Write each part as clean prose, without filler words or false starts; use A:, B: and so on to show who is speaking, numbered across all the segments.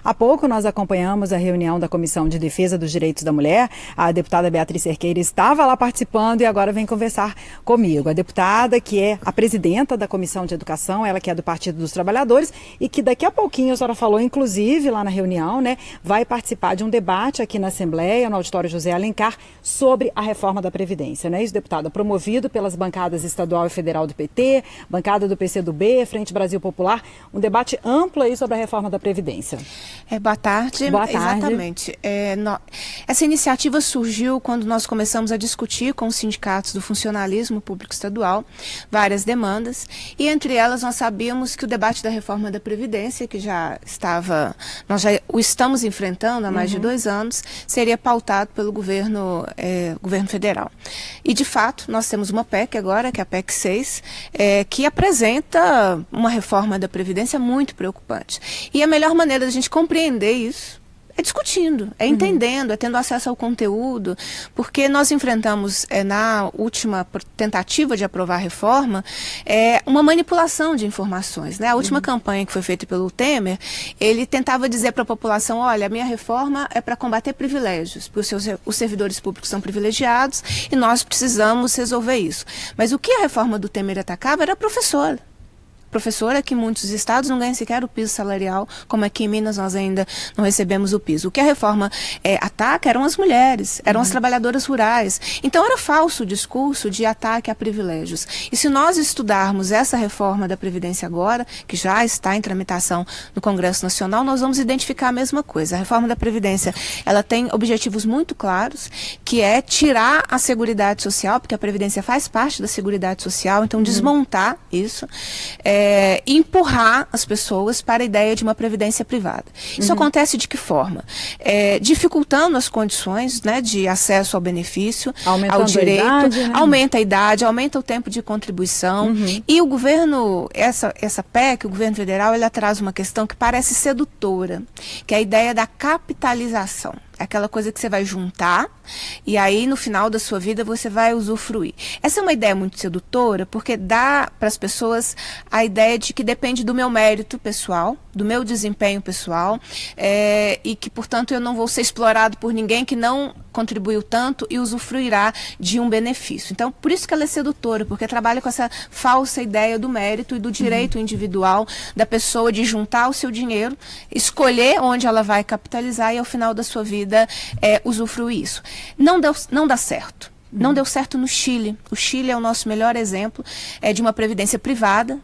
A: Há pouco nós acompanhamos a reunião da Comissão de Defesa dos Direitos da Mulher. A deputada Beatriz Cerqueira estava lá participando e agora vem conversar comigo. A deputada que é a presidenta da Comissão de Educação, ela que é do Partido dos Trabalhadores e que daqui a pouquinho, a senhora falou, inclusive lá na reunião, né, vai participar de um debate aqui na Assembleia, no auditório José Alencar, sobre a reforma da Previdência, né? Isso, deputada, promovido pelas bancadas estadual e federal do PT, bancada do PCdoB, Frente Brasil Popular, um debate amplo aí sobre a reforma da Previdência.
B: Boa tarde.
A: Boa tarde.
B: Exatamente. Essa iniciativa surgiu quando nós começamos a discutir com os sindicatos do funcionalismo público estadual várias demandas, e entre elas nós sabíamos que o debate da reforma da Previdência, que nós já o estamos enfrentando há mais de 2 anos, seria pautado pelo governo federal. E, de fato, nós temos uma PEC agora, que é a PEC 6, que apresenta uma reforma da Previdência muito preocupante. E a melhor maneira da gente compreender isso é discutindo, é entendendo, é tendo acesso ao conteúdo, porque nós enfrentamos, na última tentativa de aprovar a reforma, uma manipulação de informações, né? A última campanha que foi feita pelo Temer, ele tentava dizer para a população, olha, a minha reforma é para combater privilégios, porque os servidores públicos são privilegiados e nós precisamos resolver isso. Mas o que a reforma do Temer atacava era a professora que em muitos estados não ganha sequer o piso salarial, como aqui em Minas nós ainda não recebemos o piso. O que a reforma ataca eram as mulheres, eram as trabalhadoras rurais. Então era falso o discurso de ataque a privilégios. E se nós estudarmos essa reforma da Previdência agora, que já está em tramitação no Congresso Nacional, nós vamos identificar a mesma coisa. A reforma da Previdência, ela tem objetivos muito claros, que é tirar a Seguridade Social, porque a Previdência faz parte da Seguridade Social, então desmontar isso, e empurrar as pessoas para a ideia de uma previdência privada. Isso acontece de que forma? Dificultando as condições, né, de acesso ao benefício, ao direito, aumenta a idade, aumenta o tempo de contribuição, e o governo, essa PEC, o governo federal, ela traz uma questão que parece sedutora, que é a ideia da capitalização. Aquela coisa que você vai juntar e aí no final da sua vida você vai usufruir. Essa é uma ideia muito sedutora porque dá para as pessoas a ideia de que depende do meu mérito pessoal, do meu desempenho pessoal, e que, portanto, eu não vou ser explorado por ninguém que não contribuiu tanto e usufruirá de um benefício. Então, por isso que ela é sedutora, porque trabalha com essa falsa ideia do mérito e do direito individual da pessoa de juntar o seu dinheiro, escolher onde ela vai capitalizar e, ao final da sua vida, usufruir isso. Não dá certo. Não deu certo no Chile. O Chile é o nosso melhor exemplo de uma previdência privada,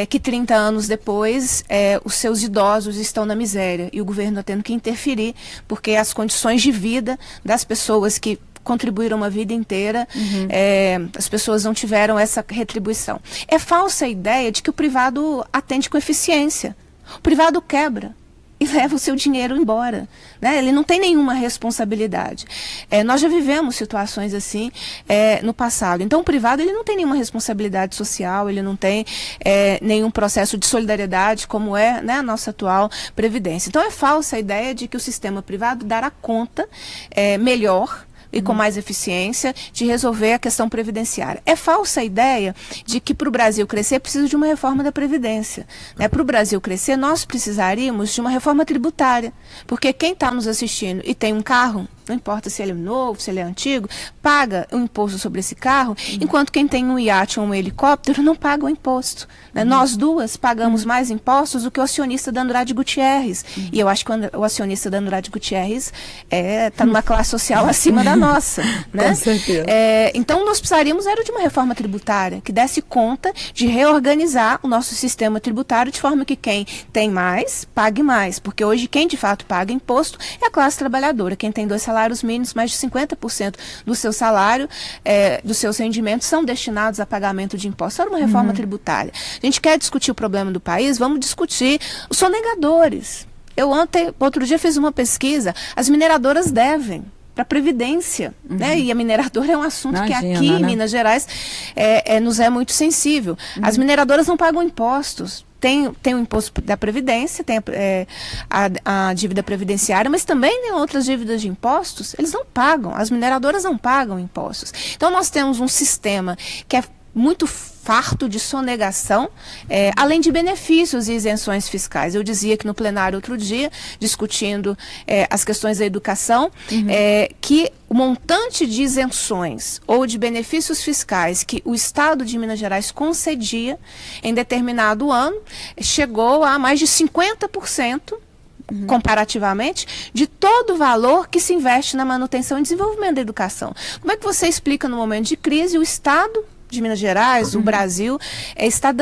B: que 30 anos depois os seus idosos estão na miséria e o governo está tendo que interferir, porque as condições de vida das pessoas que contribuíram uma vida inteira, as pessoas não tiveram essa retribuição. É falsa a ideia de que o privado atende com eficiência. O privado quebra e leva o seu dinheiro embora, né? Ele não tem nenhuma responsabilidade. Nós já vivemos situações assim no passado. Então, o privado ele não tem nenhuma responsabilidade social, ele não tem nenhum processo de solidariedade, como né, a nossa atual Previdência. Então, é falsa a ideia de que o sistema privado dará conta melhor e com mais eficiência de resolver a questão previdenciária. É falsa a ideia de que para o Brasil crescer precisa de uma reforma da Previdência. Para o Brasil crescer, nós precisaríamos de uma reforma tributária, porque quem está nos assistindo e tem um carro, não importa se ele é novo, se ele é antigo, paga o imposto sobre esse carro, enquanto quem tem um iate ou um helicóptero não paga o imposto. Nós duas pagamos mais impostos do que o acionista da Andrade Gutierrez. E eu acho que o acionista da Andrade Gutierrez está numa classe social acima da nossa. Né?
A: Com certeza.
B: Então, nós precisaríamos de uma reforma tributária que desse conta de reorganizar o nosso sistema tributário de forma que quem tem mais, pague mais. Porque hoje quem de fato paga imposto é a classe trabalhadora. Quem tem 2 salários mínimos, mais de 50% do seu salário, dos seus rendimentos, são destinados a pagamento de impostos. Era uma reforma tributária. A gente quer discutir o problema do país, vamos discutir os sonegadores. Outro dia fiz uma pesquisa, as mineradoras devem para a Previdência, né? E a mineradora é um assunto que aqui em Minas Gerais nos é muito sensível. As mineradoras não pagam impostos. Tem o imposto da Previdência, tem a dívida previdenciária, mas também tem outras dívidas de impostos, eles não pagam, as mineradoras não pagam impostos. Então nós temos um sistema que é muito farto de sonegação, além de benefícios e isenções fiscais. Eu dizia que no plenário outro dia, discutindo as questões da educação, que o montante de isenções ou de benefícios fiscais que o Estado de Minas Gerais concedia em determinado ano chegou a mais de 50%, comparativamente, de todo o valor que se investe na manutenção e desenvolvimento da educação. Como é que você explica no momento de crise o Estado de Minas Gerais, o Brasil, está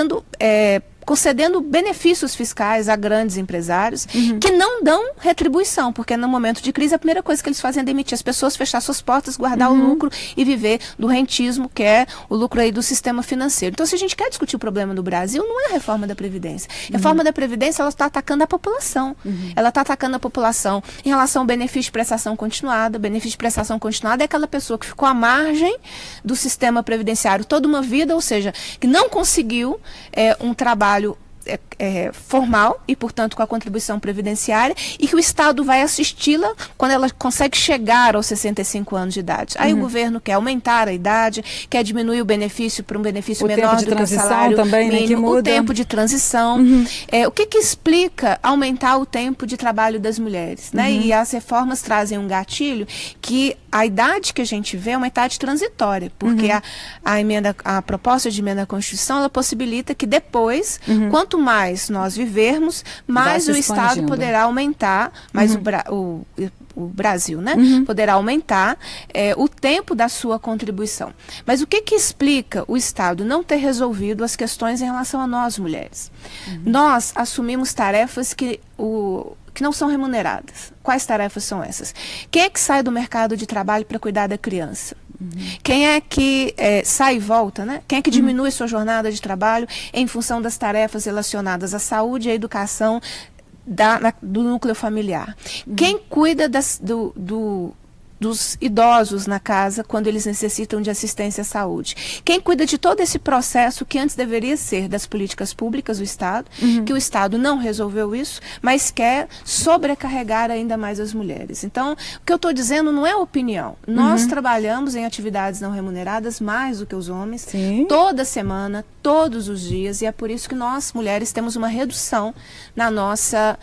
B: concedendo benefícios fiscais a grandes empresários que não dão retribuição, porque no momento de crise a primeira coisa que eles fazem é demitir as pessoas, fechar suas portas, guardar o lucro e viver do rentismo, que é o lucro aí do sistema financeiro. Então, se a gente quer discutir o problema do Brasil, não é a reforma da Previdência. A reforma da Previdência, ela está atacando a população. Ela está atacando a população em relação ao benefício de prestação continuada. Benefício de prestação continuada é aquela pessoa que ficou à margem do sistema previdenciário toda uma vida, ou seja, que não conseguiu um trabalho formal e, portanto, com a contribuição previdenciária, e que o Estado vai assisti-la quando ela consegue chegar aos 65 anos de idade. Aí o governo quer aumentar a idade, quer diminuir o benefício para um benefício menor do que o salário
A: também,
B: mínimo,
A: né, que muda.
B: O tempo de transição. O que explica aumentar o tempo de trabalho das mulheres? Né? E as reformas trazem um gatilho que a idade que a gente vê é uma idade transitória, porque a proposta de emenda à Constituição, ela possibilita que depois, quanto mais nós vivermos, mais o Estado poderá aumentar, mais o Brasil, né? Poderá aumentar o tempo da sua contribuição. Mas o que explica o Estado não ter resolvido as questões em relação a nós, mulheres? Nós assumimos tarefas que não são remuneradas. Quais tarefas são essas? Quem é que sai do mercado de trabalho para cuidar da criança? Quem é que sai e volta, né? Quem é que diminui sua jornada de trabalho em função das tarefas relacionadas à saúde e à educação do núcleo familiar? Quem cuida dos idosos na casa quando eles necessitam de assistência à saúde? Quem cuida de todo esse processo que antes deveria ser das políticas públicas do Estado, que o Estado não resolveu isso, mas quer sobrecarregar ainda mais as mulheres? Então, o que eu estou dizendo não é opinião. Nós trabalhamos em atividades não remuneradas mais do que os homens, toda semana, todos os dias, e é por isso que nós, mulheres, temos uma redução na nossa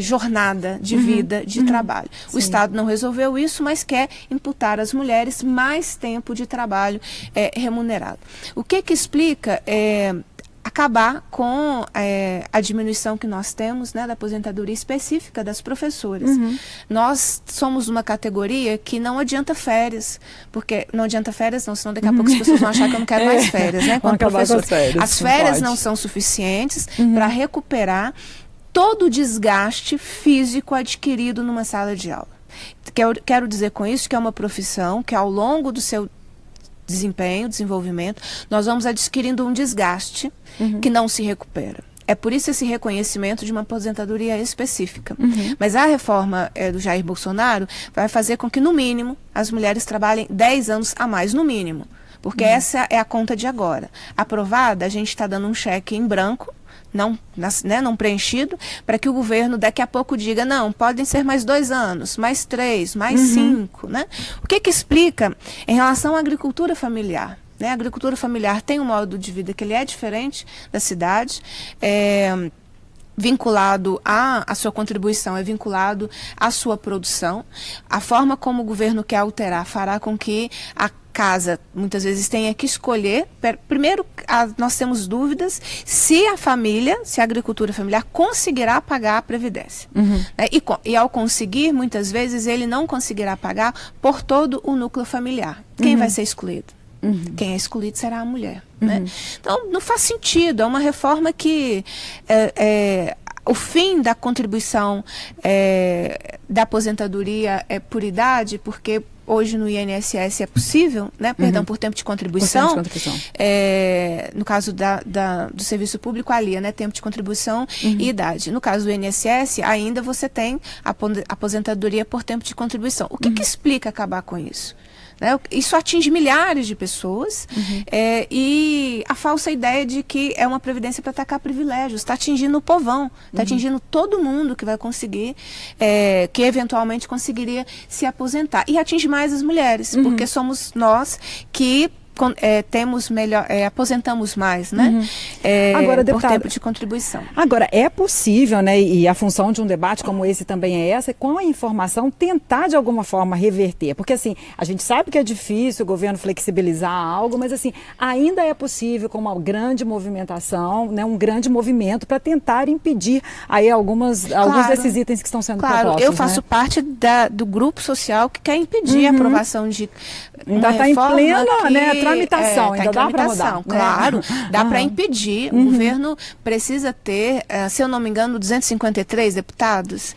B: jornada de vida, de trabalho. O Estado não resolveu isso, mas quer imputar às mulheres mais tempo de trabalho remunerado. O que explica acabar com a diminuição que nós temos, né, da aposentadoria específica das professoras. Nós somos uma categoria que não adianta férias, porque não adianta férias não, senão daqui a pouco as pessoas vão achar que eu não quero mais férias, né, quando professor. As férias não são suficientes para recuperar todo o desgaste físico adquirido numa sala de aula. Quero dizer com isso que é uma profissão que ao longo do seu desempenho, desenvolvimento, nós vamos adquirindo um desgaste que não se recupera. É por isso esse reconhecimento de uma aposentadoria específica. Mas a reforma do Jair Bolsonaro vai fazer com que, no mínimo, as mulheres trabalhem 10 anos a mais, no mínimo. Porque essa é a conta de agora. Aprovada, a gente está dando um cheque em branco, não preenchido, para que o governo daqui a pouco diga, não, podem ser mais 2 anos, mais 3, mais 5, né? O que explica em relação à agricultura familiar? Né? A agricultura familiar tem um modo de vida que ele é diferente da cidade, vinculado à sua contribuição, é vinculado à sua produção. A forma como o governo quer alterar fará com que a casa, muitas vezes, tenha que escolher. Primeiro, nós temos dúvidas se a agricultura familiar conseguirá pagar a Previdência. E ao conseguir, muitas vezes, ele não conseguirá pagar por todo o núcleo familiar. Quem vai ser excluído? Quem é excluído será a mulher. Né? Então, não faz sentido. É uma reforma que o fim da contribuição da aposentadoria por idade, porque hoje no INSS é possível, né? Perdão, por tempo de contribuição. No caso do serviço público, ali, né? Tempo de contribuição e idade. No caso do INSS, ainda você tem a aposentadoria por tempo de contribuição. O que explica acabar com isso? Né? Isso atinge milhares de pessoas e a falsa ideia de que é uma previdência para atacar privilégios. Está atingindo o povão, está atingindo todo mundo que vai conseguir, que eventualmente conseguiria se aposentar. E atinge mais as mulheres, porque somos nós que aposentamos mais, né?
A: Agora,
B: por
A: deputada,
B: tempo de contribuição.
A: Agora, é possível, né, e a função de um debate como esse também é essa, com a informação tentar de alguma forma reverter, porque assim, a gente sabe que é difícil o governo flexibilizar algo, mas assim, ainda é possível com uma grande movimentação, né, um grande movimento para tentar impedir aí alguns desses itens que estão sendo propostos.
B: Eu faço parte do grupo social que quer impedir a aprovação de
A: ainda está em plena, né, tramitação, ainda dá para mudar.
B: Claro, dá para impedir. O governo precisa ter, se eu não me engano, 253 deputados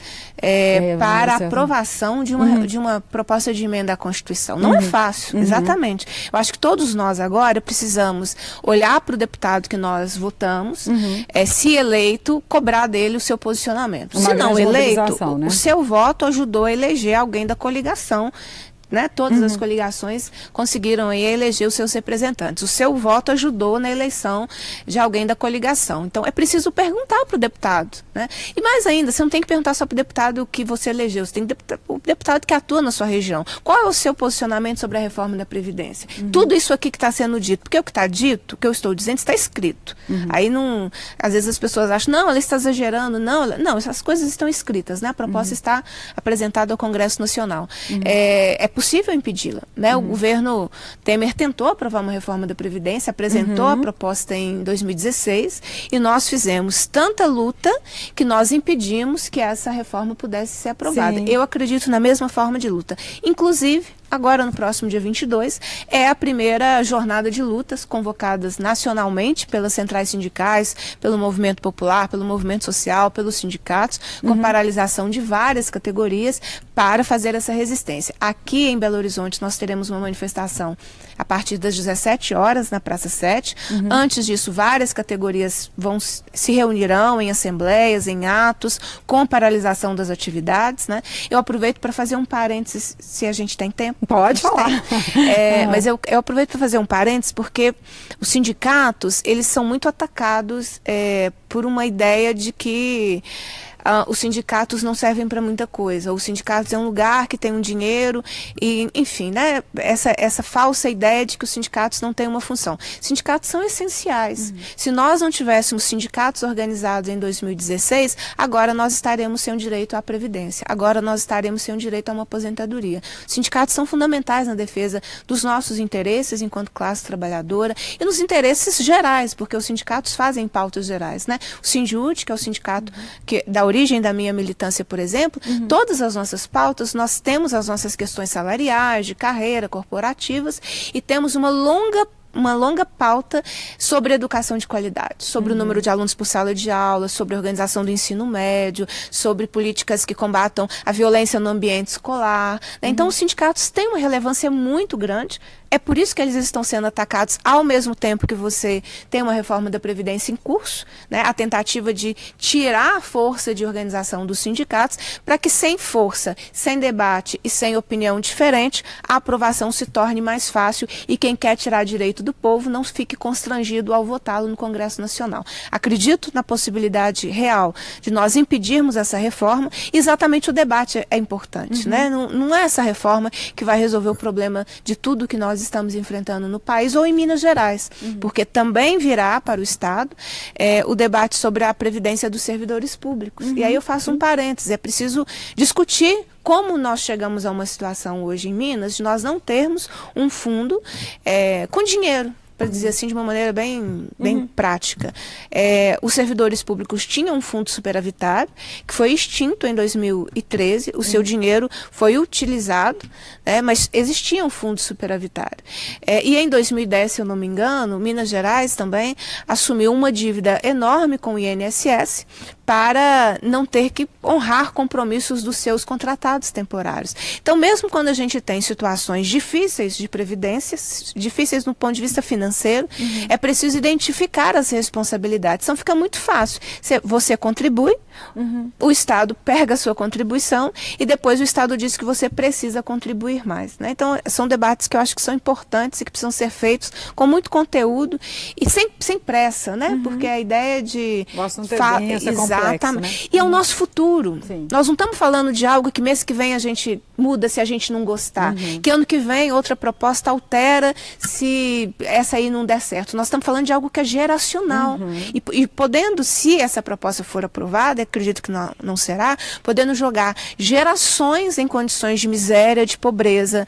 B: para aprovação de uma proposta de emenda à Constituição. Não é fácil, exatamente. Eu acho que todos nós agora precisamos olhar para o deputado que nós votamos, se eleito, cobrar dele o seu posicionamento. Se não eleito, né? O seu voto ajudou a eleger alguém da coligação. Né? Todas as coligações conseguiram aí eleger os seus representantes. O seu voto ajudou na eleição de alguém da coligação. Então, é preciso perguntar para o deputado. Né? E mais ainda, você não tem que perguntar só para o deputado que você elegeu, você tem que o deputado que atua na sua região. Qual é o seu posicionamento sobre a reforma da Previdência? Tudo isso aqui que está sendo dito, porque o que está dito, o que eu estou dizendo, está escrito. Aí, não, às vezes as pessoas acham, não, ela está exagerando. Não, essas coisas estão escritas. Né? A proposta está apresentada ao Congresso Nacional. É possível impedi-la, né? O governo Temer tentou aprovar uma reforma da Previdência, apresentou a proposta em 2016 e nós fizemos tanta luta que nós impedimos que essa reforma pudesse ser aprovada. Sim. Eu acredito na mesma forma de luta. Inclusive, agora no próximo dia 22, é a primeira jornada de lutas convocadas nacionalmente pelas centrais sindicais, pelo movimento popular, pelo movimento social, pelos sindicatos, com paralisação de várias categorias para fazer essa resistência. Aqui em Belo Horizonte nós teremos uma manifestação a partir das 17 horas na Praça 7. Antes disso, várias categorias se reunirão em assembleias, em atos, com paralisação das atividades. Né? Eu aproveito para fazer um parênteses, se a gente tem tempo.
A: Pode falar.
B: Mas eu aproveito para fazer um parênteses porque os sindicatos, eles são muito atacados por uma ideia de que os sindicatos não servem para muita coisa. Os sindicatos é um lugar que tem um dinheiro e, enfim, né, essa falsa ideia de que os sindicatos não têm uma função. Sindicatos são essenciais. Se nós não tivéssemos sindicatos organizados em 2016, agora nós estaremos sem o direito à previdência. Agora nós estaremos sem o direito a uma aposentadoria. Os sindicatos são fundamentais na defesa dos nossos interesses enquanto classe trabalhadora e nos interesses gerais, porque os sindicatos fazem pautas gerais, né? O Sindiúd, que é o sindicato da origem da minha militância, por exemplo, todas as nossas pautas, nós temos as nossas questões salariais, de carreira, corporativas, e temos uma longa pauta sobre educação de qualidade, sobre o número de alunos por sala de aula, sobre a organização do ensino médio, sobre políticas que combatam a violência no ambiente escolar. Né? Então, os sindicatos têm uma relevância muito grande. É por isso que eles estão sendo atacados ao mesmo tempo que você tem uma reforma da Previdência em curso, né? A tentativa de tirar a força de organização dos sindicatos para que sem força, sem debate e sem opinião diferente, a aprovação se torne mais fácil e quem quer tirar direito do povo não fique constrangido ao votá-lo no Congresso Nacional. Acredito na possibilidade real de nós impedirmos essa reforma e exatamente o debate é importante. Né? Não é essa reforma que vai resolver o problema de tudo que nós estamos enfrentando no país ou em Minas Gerais, porque também virá para o Estado o debate sobre a previdência dos servidores públicos. E aí eu faço um parênteses, é preciso discutir como nós chegamos a uma situação hoje em Minas de nós não termos um fundo com dinheiro, para dizer assim de uma maneira bem prática. Os servidores públicos tinham um fundo superavitário, que foi extinto em 2013, o seu dinheiro foi utilizado, mas existia um fundo superavitário. E em 2010, se eu não me engano, Minas Gerais também assumiu uma dívida enorme com o INSS, para não ter que honrar compromissos dos seus contratados temporários. Então, mesmo quando a gente tem situações difíceis de previdência, difíceis no ponto de vista financeiro, é preciso identificar as responsabilidades. Então, fica muito fácil. Você contribui, o Estado pega a sua contribuição e depois o Estado diz que você precisa contribuir mais, né? Então, são debates que eu acho que são importantes e que precisam ser feitos com muito conteúdo e sem pressa, né? Porque a ideia de...
A: O assunto é denso, é complexo, né?
B: E é o nosso futuro.
A: Sim.
B: Nós não estamos falando de algo que mês que vem a gente muda se a gente não gostar. Que ano que vem outra proposta altera se essa aí não der certo. Nós estamos falando de algo que é geracional. E podendo, se essa proposta for aprovada, acredito que não será, podendo jogar gerações em condições de miséria, de pobreza,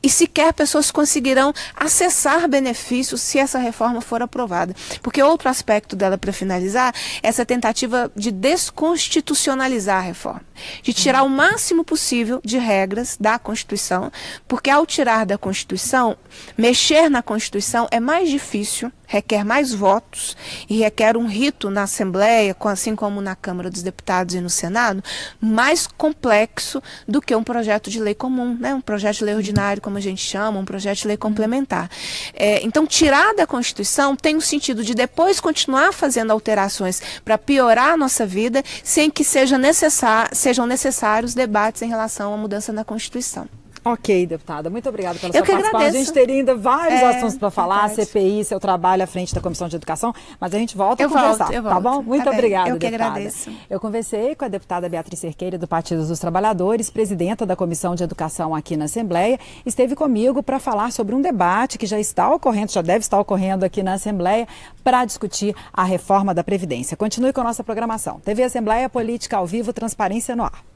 B: e sequer pessoas conseguirão acessar benefícios se essa reforma for aprovada. Porque outro aspecto dela, para finalizar, é essa tentativa de desconstitucionalizar a reforma, de tirar o máximo possível de regras da Constituição, porque ao tirar da Constituição, mexer na Constituição é mais difícil, requer mais votos e requer um rito na Assembleia, assim como na Câmara dos Deputados e no Senado, mais complexo do que um projeto de lei comum, né? Um projeto de lei ordinário, como a gente chama, um projeto de lei complementar. Então, tirar da Constituição tem o sentido de depois continuar fazendo alterações para piorar a nossa vida, sem que sejam necessários debates em relação à mudança na Constituição.
A: Ok, deputada. Muito obrigada pela sua
B: que
A: participação.
B: agradeço.
A: A gente teria ainda vários assuntos para falar,
B: verdade.
A: CPI, seu trabalho à frente da Comissão de Educação, mas a gente volta a conversar,
B: eu
A: tá
B: volto.
A: bom? Muito
B: Tá bem.
A: obrigada,
B: Eu que
A: deputada.
B: agradeço.
A: Eu conversei com a deputada Beatriz Cerqueira, do Partido dos Trabalhadores, presidenta da Comissão de Educação aqui na Assembleia, esteve comigo para falar sobre um debate que já está ocorrendo, já deve estar ocorrendo aqui na Assembleia, para discutir a reforma da Previdência. Continue com a nossa programação. TV Assembleia, Política ao Vivo, Transparência no Ar.